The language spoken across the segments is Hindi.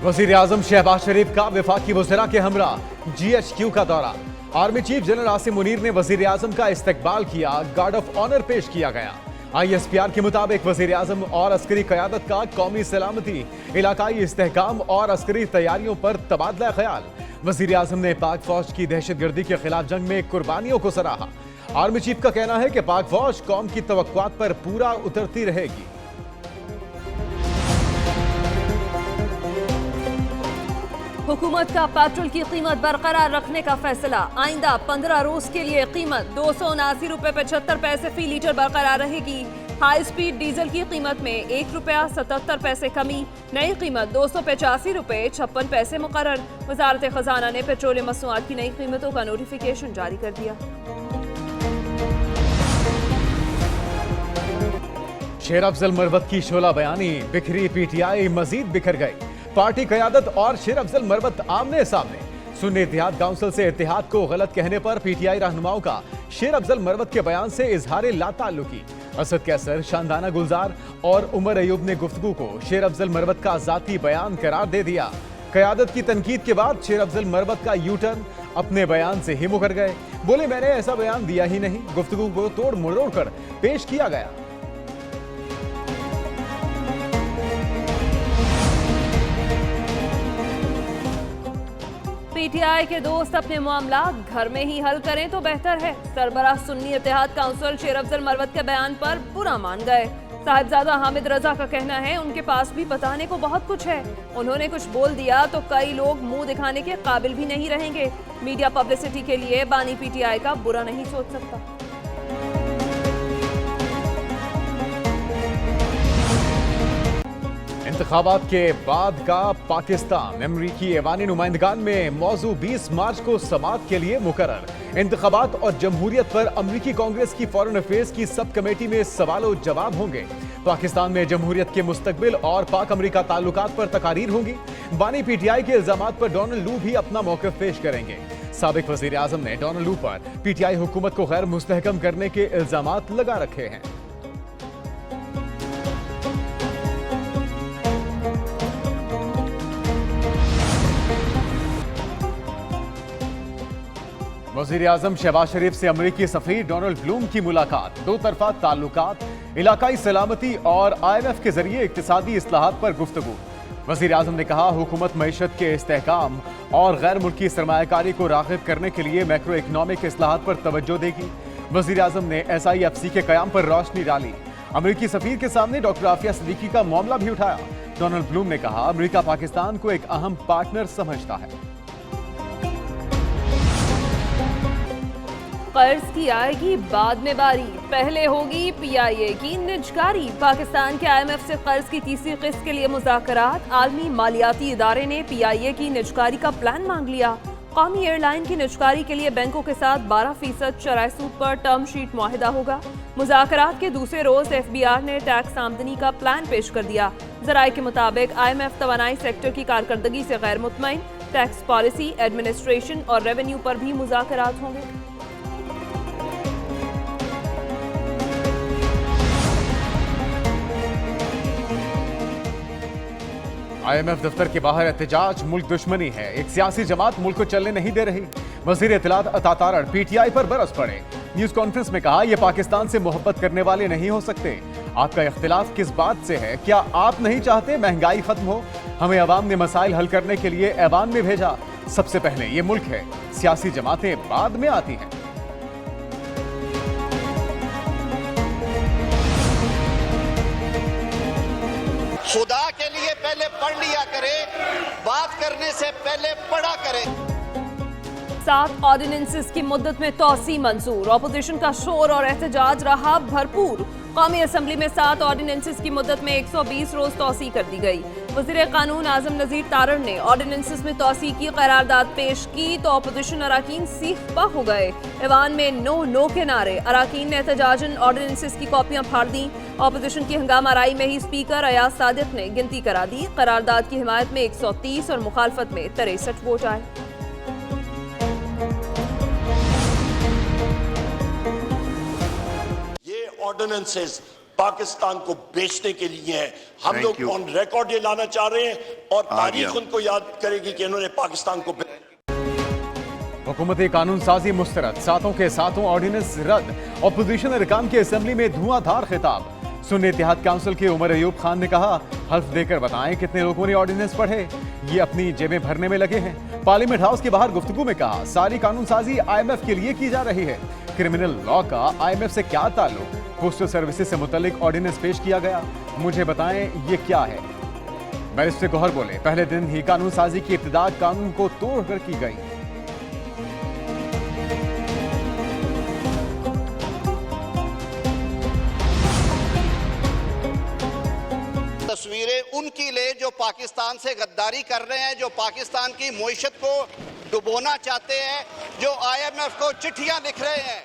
वजीर आजम शहबाज शरीफ का वफाकी वज़रा के हमरा GHQ का दौरा। Army chief general Asim Munir ने वजीर आजम का इस्तकबाल किया, गार्ड ऑफ ऑनर पेश किया गया। ISPR के मुताबिक वजीर आजम और अस्करी क़यादत का कौमी सलामती, इलाकाई इस्तेहकाम और अस्करी तैयारियों पर तबादला ख्याल। वजीर आजम ने पाक फौज की दहशतगर्दी के खिलाफ जंग में कुर्बानियों को सराहा। आर्मी चीफ का कहना है कि पाक फौज कौम की तवक्कुआत पर पूरा उतरती रहेगी। हुकूमत का पेट्रोल की कीमत बरकरार रखने का फैसला। आइंदा 15 रोज के लिए कीमत 279 रुपए 75 पैसे फी लीटर बरकरार रहेगी। हाई स्पीड डीजल की कीमत में 1 रुपया 77 पैसे कमी, नई कीमत 285 रुपए 56 पैसे मुकर्रर। वजारत खजाना ने पेट्रोलियम मसनूआत की नई कीमतों का नोटिफिकेशन जारी कर दिया। शेर अफजल मरवत की शोला बयानी, बिखरी PTI मजीद बिखर गई। पार्टी क़यादत और शेर अफजल मरवत आमने सामने। सुन्नी इत्तेहाद काउंसिल से इत्तेहाद को गलत कहने पर PTI रहनुमाओं का शेर अफजल मरवत के बयान से इजहार लाताल्लुकी। असद कैसर, शानदाना गुलजार और उमर अयूब ने गुफ्तगू को शेर अफजल मरवत का जाती बयान करार दे दिया। क़यादत की तनकीद के बाद शेर अफजल मरवत का U-टर्न, अपने बयान से ही मुकर गए। बोले, मैंने ऐसा बयान दिया ही नहीं, गुफ्तगू को तोड़ मरोड़ कर पेश किया गया। PTI के दोस्त अपने मामला घर में ही हल करें तो बेहतर है। सरबराह सुन्नी इत्तेहाद काउंसिल शेर अफजल मरवत के बयान पर बुरा मान गए। साहिबजादा हामिद रजा का कहना है, उनके पास भी बताने को बहुत कुछ है। उन्होंने कुछ बोल दिया तो कई लोग मुंह दिखाने के काबिल भी नहीं रहेंगे। मीडिया पब्लिसिटी के लिए बानी PTI का बुरा नहीं सोच सकता। इंतखाबात के बाद का पाकिस्तान। अमरीकी ऐवानी नुमाइंदगान में मौजू 20 मार्च को समाअत के लिए मुकर्रर। इंतखाबात और जमहूरियत पर अमरीकी कांग्रेस की फॉरेन अफेयर्स की सब कमेटी में सवालों जवाब होंगे। पाकिस्तान में जमहूरियत के मुस्तकबिल और पाक अमरीका ताल्लुकात पर तकारीर होंगी। बानी PTI के इल्जामात पर डोनाल्ड लू भी अपना मौक़िफ़ पेश करेंगे। साबिक वज़ीर आज़म ने डोनाल्ड लू पर PTI हुकूमत को गैर मुस्तहकम करने के इल्जामात लगा रखे हैं। वज़ीर आज़म शहबाज शरीफ से अमरीकी सफ़ीर डोनाल्ड ब्लूम की मुलाकात। दो तरफा ताल्लुकात, इलाकाई सलामती और IMF के जरिए इक्तिसादी इस्लाहात पर गुफ्तगू। वज़ीर आज़म ने कहा, हुकूमत मईशत के इस्तेहकाम और गैर मुल्की सरमायाकारी को राग़िब करने के लिए मैक्रो इकनॉमिक इस्लाहात पर तवज्जो देगी। वज़ीर आज़म ने SIFC के क़याम पर रोशनी डाली। अमरीकी सफ़ीर के सामने डॉक्टर आफिया सिद्दीकी का मामला भी उठाया। डोनाल्ड ब्लूम ने कहा, अमरीका पाकिस्तान को एक अहम पार्टनर समझता है। कर्ज की आएगी बाद में बारी, पहले होगी PIA की निजकारी। पाकिस्तान के IMF से कर्ज की तीसरी किस्त के लिए मुज़ाकरात। आलमी मालियाती इदारे ने PIA की निजकारी का प्लान मांग लिया। कौमी एयरलाइन की निजकारी के लिए बैंकों के साथ 12% शराय सूद पर टर्म शीट मुआहिदा होगा। मुज़ाकरात के दूसरे रोज FBR ने टैक्स आमदनी का प्लान पेश कर दिया। ज़राए के मुताबिक IMF तवानाई सेक्टर की कारकर्दगी से गैर मुतमईन। टैक्स पॉलिसी, एडमिनिस्ट्रेशन और रेवेन्यू पर भी मुज़ाकरात होंगे। IMF दफ्तर के बाहर एहतजाज, मुल्क दुश्मनी है, एक सियासी जमात मुल्क को चलने नहीं दे रही। वज़ीर इत्तलात अता तारड़ PTI पर बरस पड़े। न्यूज कॉन्फ्रेंस में कहा, यह पाकिस्तान से मोहब्बत करने वाले नहीं हो सकते। आपका इख्तिलाफ किस बात से है? क्या आप नहीं चाहते महंगाई खत्म हो? हमें अवाम ने मसाइल हल करने के लिए ऐवान में भेजा। सबसे पहले ये मुल्क है, सियासी जमातें बाद में आती हैं। खुदा के लिए पहले पढ़ लिया करें, बात करने से पहले पढ़ा करें। 7 ऑर्डिनेंसेस की मुद्दत में तौसी मंजूर। ऑपोजिशन का शोर और एहतजाज रहा भरपूर। कौमी असम्बली में 7 ऑर्डिनेंसेस की मुद्दत में 120 रोज तौसी कर दी गई। वज़ीर कानून आज़म नज़ीर तारड़ ने ऑर्डिनेंसेस में तौसी की करारदाद पेश की तो अपोजिशन अराकीन सीख पा हो गए। ऐवान में नो के नारे। अराकीन ने एहतजाजन ऑर्डिनेंसेस की कॉपियां फाड़ दी। अपोजिशन की हंगामा राई में ही स्पीकर अयाज सादिक ने गिनती करा दी। करारदाद की हिमायत में 130 और मुखालफत में 63 वोट आए। ये ऑर्डिनेंसेस पाकिस्तान को बेचने के लिए है। हम Thank लोग you. ऑन रिकॉर्ड ये लाना चाह रहे हैं और तारीख गया। उनको याद करेगी कि इन्होंने पाकिस्तान को हुकूमती कानून साजी मुस्तरद, सातों के सातों ऑर्डिनेंस रद्द। अपोजिशन अरकान की असेंबली में धुआंधार खिताब। सुन्नी इत्तेहाद काउंसिल के उमर अयूब खान ने कहा, हल्फ देकर बताएं कितने लोगों ने ऑर्डिनेंस पढ़े, ये अपनी जेबें भरने में लगे हैं। पार्लियामेंट हाउस के बाहर गुफ्तगू में कहा, सारी कानून साजी IMF के लिए की जा रही है। क्रिमिनल लॉ का IMF से क्या ताल्लुक? पोस्टल सर्विसेज से मुतल्लिक ऑर्डिनेंस पेश किया गया, मुझे बताएं ये क्या है। बैरिस्टर गौहर बोले, पहले दिन ही कानून साजी की इब्तिदा कानून को तोड़कर की गई। तस्वीरें उनकी ले जो पाकिस्तान से गद्दारी कर रहे हैं, जो पाकिस्तान की मईशत को डुबोना चाहते हैं, जो IMF को चिट्ठियां लिख रहे हैं।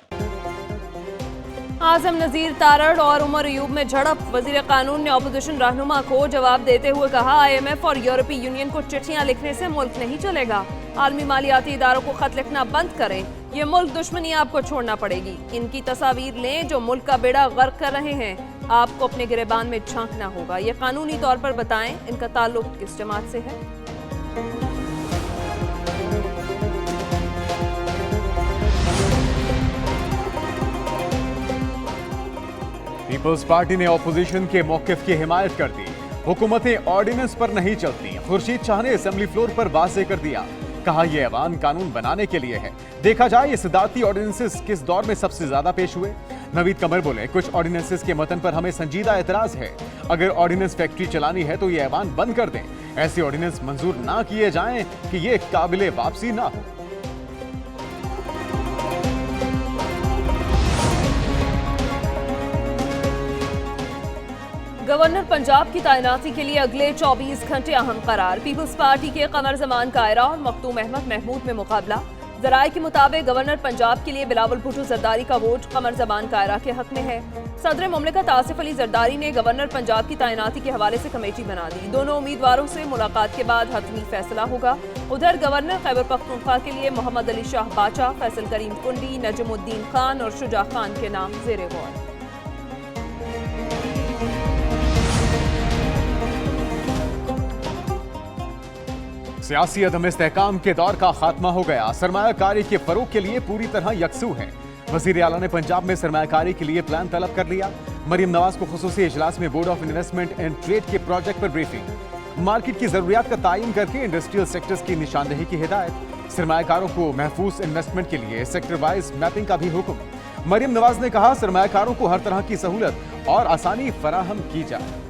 आजम नजीर तारड़ और उमर अयूब में झड़प। वजीर कानून ने अपोजिशन रहनुमा को जवाब देते हुए कहा, IMF और यूरोपीय यूनियन को चिट्ठियां लिखने से मुल्क नहीं चलेगा। आलमी मालियाती इदारों को खत लिखना बंद करें, ये मुल्क दुश्मनी आपको छोड़ना पड़ेगी। इनकी तस्वीर लें जो मुल्क का बेड़ा गर्क कर रहे हैं, आपको अपने गिरेबान में झांकना होगा। ये कानूनी तौर पर बताएं इनका ताल्लुक किस जमात से है। पीपल्स पार्टी ने ऑपोजिशन के मौकिफ की हिमायत कर दी। हुकूमतें ऑर्डिनेंस पर नहीं चलती। खुर्शीद शाह ने असेंबली फ्लोर पर वाज़ेह कर दिया, कहा यह ऐवान कानून बनाने के लिए है। देखा जाए ये सदारती ऑर्डिनेंसेस किस दौर में सबसे ज्यादा पेश हुए। नवीद कमर बोले, कुछ ऑर्डिनेंसेस के मतन पर हमें संजीदा एतराज है। अगर ऑर्डिनेंस फैक्ट्री चलानी है तो ये ऐवान बंद कर दें। ऐसे ऑर्डिनेंस मंजूर ना किए जाएं कि ये काबिले वापसी ना हो। गवर्नर पंजाब की तैनाती के लिए अगले 24 घंटे अहम करार। पीपल्स पार्टी के कमर जमान कायरा और मखदूम अहमद महमूद में मुकाबला। जराये के मुताबिक गवर्नर पंजाब के लिए बिलावल भुट्टो जरदारी का वोट कमर जमान कायरा के हक में है। सदर मुमलिकत आसिफ अली जरदारी ने गवर्नर पंजाब की तैनाती के हवाले से कमेटी बना दी। दोनों उम्मीदवारों से मुलाकात के बाद हतमी फैसला होगा। उधर गवर्नर खैबर पख्तूनख्वा के लिए मोहम्मद अली शाह बाचा, फैसल करीम कुंडी, नजमुद्दीन खान और शुजा खान के नाम जेरे गौर। सियासी अदम इस्तेहकाम के दौर का खात्मा हो गया। सरमायाकारी के फरोग के लिए पूरी तरह यकसू है। वजीर आला ने पंजाब में सरमायाकारी के लिए प्लान तलब कर लिया। मरियम नवाज को खुसूसी इजलास में board of investment and trade के प्रोजेक्ट पर ब्रीफिंग। मार्केट की जरूरियात का तयन करके इंडस्ट्रियल सेक्टर्स की निशानदेही की हिदायत। सरमायाकारों को महफूज इन्वेस्टमेंट के लिए सेक्टर वाइज मैपिंग का भी हुक्म। मरियम नवाज ने कहा, सरमायाकारों को हर तरह की सहूलत और आसानी फराहम की जाए।